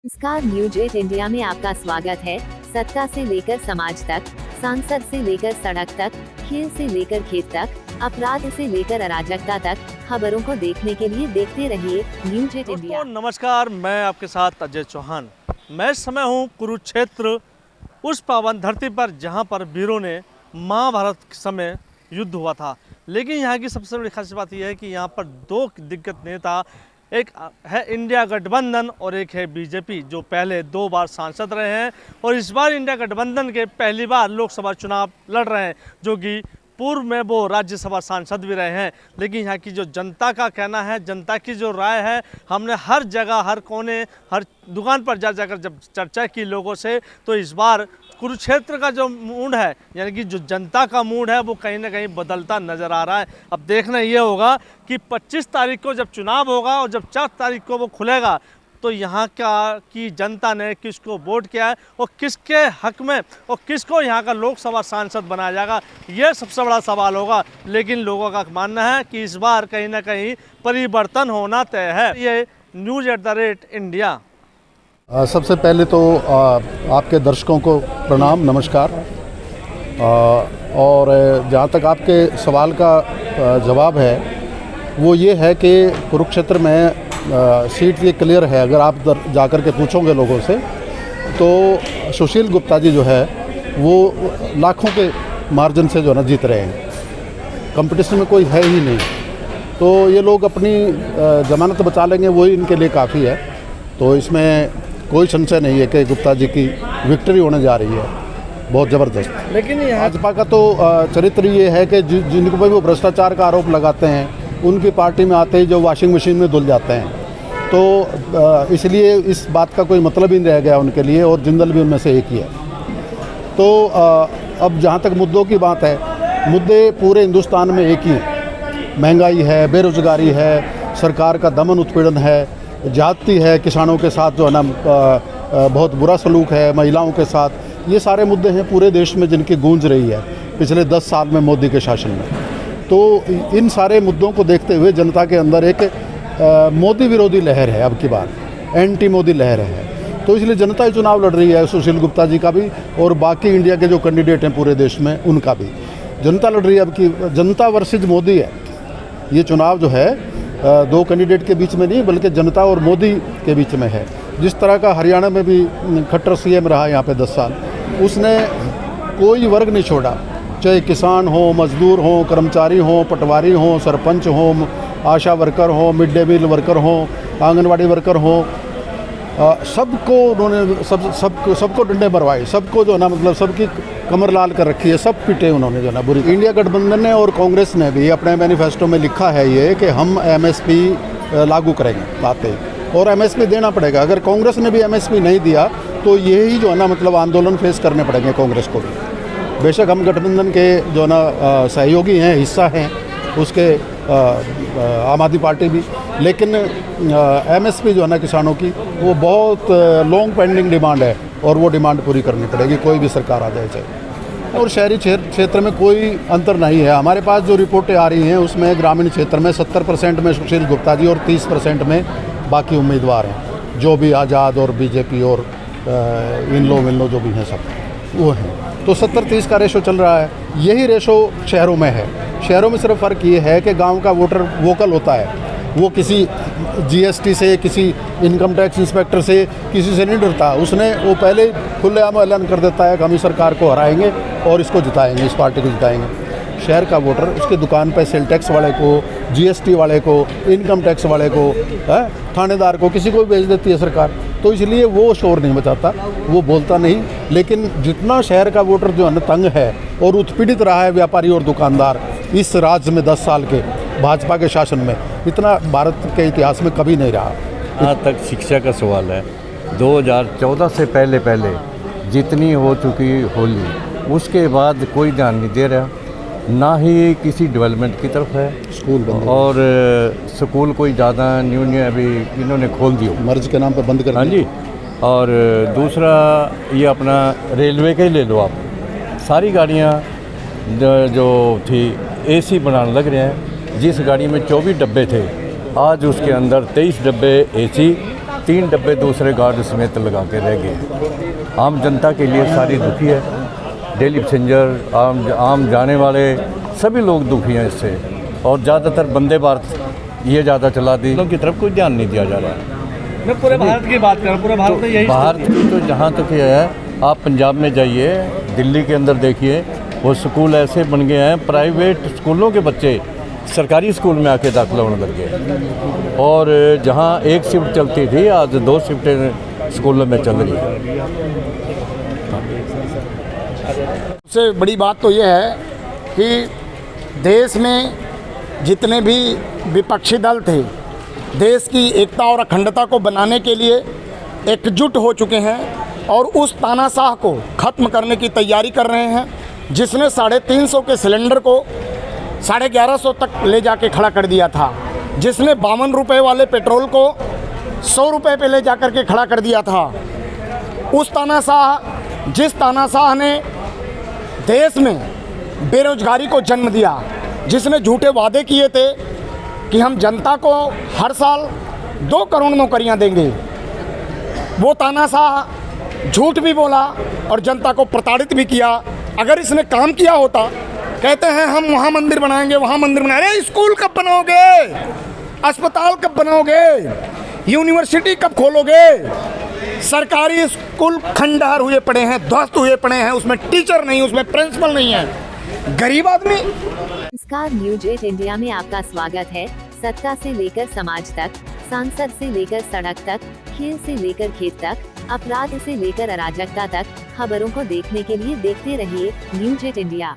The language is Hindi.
नमस्कार, न्यूज 8 इंडिया में आपका स्वागत है। सत्ता से लेकर समाज तक, सांसद से लेकर सड़क तक, खेल से लेकर खेत तक, अपराध से लेकर अराजकता तक, खबरों को देखने के लिए देखते रहिए न्यूज 8 इंडिया। नमस्कार, मैं आपके साथ अजय चौहान। मैं इस समय हूँ कुरुक्षेत्र, उस पावन धरती पर जहाँ पर वीरों ने महाभारत के समय युद्ध हुआ था। लेकिन यहाँ की सबसे बड़ी खास बात यह है कि यहाँ पर दो दिग्गज नेता, एक है इंडिया गठबंधन और एक है बीजेपी, जो पहले 2 बार सांसद रहे हैं और इस बार इंडिया गठबंधन के पहली बार लोकसभा चुनाव लड़ रहे हैं, जो कि पूर्व में वो राज्यसभा सांसद भी रहे हैं। लेकिन यहाँ की जो जनता का कहना है, जनता की जो राय है, हमने हर जगह, हर कोने, हर दुकान पर जा जाकर जब चर्चा की लोगों से, तो इस बार कुरुक्षेत्र का जो मूड है, यानी कि जो जनता का मूड है, वो कहीं ना कहीं बदलता नज़र आ रहा है। अब देखना ये होगा कि 25 तारीख को जब चुनाव होगा और जब 4 तारीख को वो खुलेगा, तो यहाँ की जनता ने किसको वोट किया है और किसके हक में और किसको यहाँ का लोकसभा सांसद बनाया जाएगा, ये सबसे बड़ा सवाल होगा। लेकिन लोगों का मानना है कि इस बार कहीं ना कहीं परिवर्तन होना तय है। ये न्यूज़@इंडिया। सबसे पहले तो आपके दर्शकों को प्रणाम, नमस्कार। और जहाँ तक आपके सवाल का जवाब है, वो ये है कि कुरुक्षेत्र में सीट ये क्लियर है। अगर आप जाकर के पूछोगे लोगों से, तो सुशील गुप्ता जी जो है वो लाखों के मार्जिन से जो है ना जीत रहे हैं। कंपटीशन में कोई है ही नहीं, तो ये लोग अपनी जमानत बचा लेंगे, वही इनके लिए काफ़ी है। तो इसमें कोई संशय नहीं है कि गुप्ता जी की विक्ट्री होने जा रही है, बहुत ज़बरदस्त। लेकिन भाजपा का तो चरित्र ये है कि जिनको भी वो भ्रष्टाचार का आरोप लगाते हैं, उनकी पार्टी में आते ही जो वॉशिंग मशीन में धुल जाते हैं। तो इसलिए इस बात का कोई मतलब ही नहीं रह गया उनके लिए, और जिंदल भी उनमें से एक ही है। तो अब जहाँ तक मुद्दों की बात है, मुद्दे पूरे हिंदुस्तान में एक ही हैं। महंगाई है, बेरोजगारी है, सरकार का दमन उत्पीड़न है, जाति है, किसानों के साथ जो है ना बहुत बुरा सलूक है, महिलाओं के साथ। ये सारे मुद्दे हैं पूरे देश में जिनकी गूंज रही है पिछले 10 साल में मोदी के शासन में। तो इन सारे मुद्दों को देखते हुए जनता के अंदर एक मोदी विरोधी लहर है, अब की बार एंटी मोदी लहर है। तो इसलिए जनता ही चुनाव लड़ रही है, सुशील गुप्ता जी का भी और बाकी इंडिया के जो कैंडिडेट हैं पूरे देश में उनका भी जनता लड़ रही है। अब की जनता वर्सेज मोदी है ये चुनाव, जो है 2 कैंडिडेट के बीच में नहीं, बल्कि जनता और मोदी के बीच में है। जिस तरह का हरियाणा में भी खट्टर सीएम रहा यहाँ पे 10 साल, उसने कोई वर्ग नहीं छोड़ा, चाहे किसान हो, मजदूर हो, कर्मचारी हो, पटवारी हो, सरपंच हो, आशा वर्कर हो, मिड डे मील वर्कर हो, आंगनवाड़ी वर्कर हो, सबको उन्होंने सबको डंडे मरवाए, सबको जो है ना मतलब सबकी कमर लाल कर रखी है, सब पिटे उन्होंने जो है ना बुरी। इंडिया गठबंधन ने और कांग्रेस ने भी अपने मैनिफेस्टो में लिखा है ये कि हम एमएसपी लागू करेंगे आते, और एमएसपी देना पड़ेगा। अगर कांग्रेस ने भी एमएसपी नहीं दिया तो यही जो है ना मतलब आंदोलन फेस करने पड़ेंगे कांग्रेस को भी। बेशक हम गठबंधन के जो है ना सहयोगी हैं, हिस्सा हैं उसके, आम आदमी पार्टी भी, लेकिन एमएसपी जो है ना किसानों की, वो बहुत लॉन्ग पेंडिंग डिमांड है और वो डिमांड पूरी करनी पड़ेगी, कोई भी सरकार आ जाए चाहे। और शहरी क्षेत्र में कोई अंतर नहीं है। हमारे पास जो रिपोर्टें आ रही हैं उसमें ग्रामीण क्षेत्र में 70% में सुशील गुप्ता जी और 30% में बाकी उम्मीदवार हैं, जो भी आज़ाद और बीजेपी और इन लो जो भी हैं सब वो हैं। तो 70-30 का रेशो चल रहा है। यही रेशो शहरों में है। शहरों में सिर्फ फ़र्क ये है कि गांव का वोटर वोकल होता है, वो किसी जीएसटी से, किसी इनकम टैक्स इंस्पेक्टर से, किसी से नहीं डरता। उसने वो पहले खुलेआम ऐलान कर देता है कि हम इस सरकार को हराएंगे और इसको जिताएंगे, इस पार्टी को जिताएंगे। शहर का वोटर उसकी दुकान पर सेल टैक्स वाले को, जीएसटी वाले को, इनकम टैक्स वाले को, थानेदार को, किसी को भी भेज देती है सरकार। तो इसलिए वो शोर नहीं मचाता, वो बोलता नहीं। लेकिन जितना शहर का वोटर जो है तंग है और उत्पीड़ित रहा है व्यापारी और दुकानदार इस राज्य में 10 साल के भाजपा के शासन में, इतना भारत के इतिहास में कभी नहीं रहा। जहाँ तक शिक्षा का सवाल है, 2014 से पहले जितनी हो चुकी होली, उसके बाद कोई ध्यान नहीं दे रहा, ना ही किसी डेवलपमेंट की तरफ है। स्कूल बंद और स्कूल कोई ज़्यादा न्यू अभी इन्होंने खोल दिया मर्ज के नाम पर बंद कर। हाँ जी। और दूसरा ये अपना रेलवे का ही ले लो आप, सारी गाड़ियाँ जो थी एसी बनाने लग रहे हैं। जिस गाड़ी में 24 डब्बे थे, आज उसके अंदर 23 डब्बे एसी, 3 डब्बे दूसरे गार्ड समेत लगा के रह गए। आम जनता के लिए सारी दुखी है, डेली पैसेंजर, आम जाने वाले सभी लोग दुखी हैं इससे। और ज़्यादातर वंदे भारत ये ज़्यादा चला दी, लोगों की तरफ कोई ध्यान नहीं दिया जा रहा है। मैं पूरे भारत की बात कर रहा हूँ, पूरे भारत में यही भारत की तो जहाँ तक ये है, आप पंजाब में जाइए, दिल्ली के अंदर देखिए, वो स्कूल ऐसे बन गए हैं, प्राइवेट स्कूलों के बच्चे सरकारी स्कूल में आके दाखिला होने लग गए। और जहाँ एक शिफ्ट चलती थी, आज 2 शिफ्टें स्कूलों में चल रही है। सबसे बड़ी बात तो ये है कि देश में जितने भी विपक्षी दल थे, देश की एकता और अखंडता को बनाने के लिए एकजुट हो चुके हैं और उस तानाशाह को ख़त्म करने की तैयारी कर रहे हैं, जिसने 350 के सिलेंडर को 1150 तक ले जाके खड़ा कर दिया था, जिसने 52 रुपये वाले पेट्रोल को 100 रुपये पे ले जाकर के खड़ा कर दिया था। उस तानाशाह, जिस तानाशाह ने देश में बेरोजगारी को जन्म दिया, जिसने झूठे वादे किए थे कि हम जनता को हर साल 2 करोड़ नौकरियां देंगे, वो तानाशाह झूठ भी बोला और जनता को प्रताड़ित भी किया। अगर इसने काम किया होता, कहते हैं हम वहाँ मंदिर बनाएंगे, वहाँ मंदिर बनाएंगे। अरे स्कूल कब बनाओगे, अस्पताल कब बनाओगे, यूनिवर्सिटी कब खोलोगे? सरकारी स्कूल खंडहर हुए पड़े हैं, ध्वस्त हुए पड़े हैं, उसमें टीचर नहीं, उसमें प्रिंसिपल नहीं है। गरीब आदमी। नमस्कार, न्यूज 8 इंडिया में आपका स्वागत है। सत्ता से लेकर समाज तक, सांसद से लेकर सड़क तक, खेल से लेकर खेत तक, अपराध से लेकर अराजकता तक, खबरों को देखने के लिए देखते रहिए न्यूज 8 इंडिया।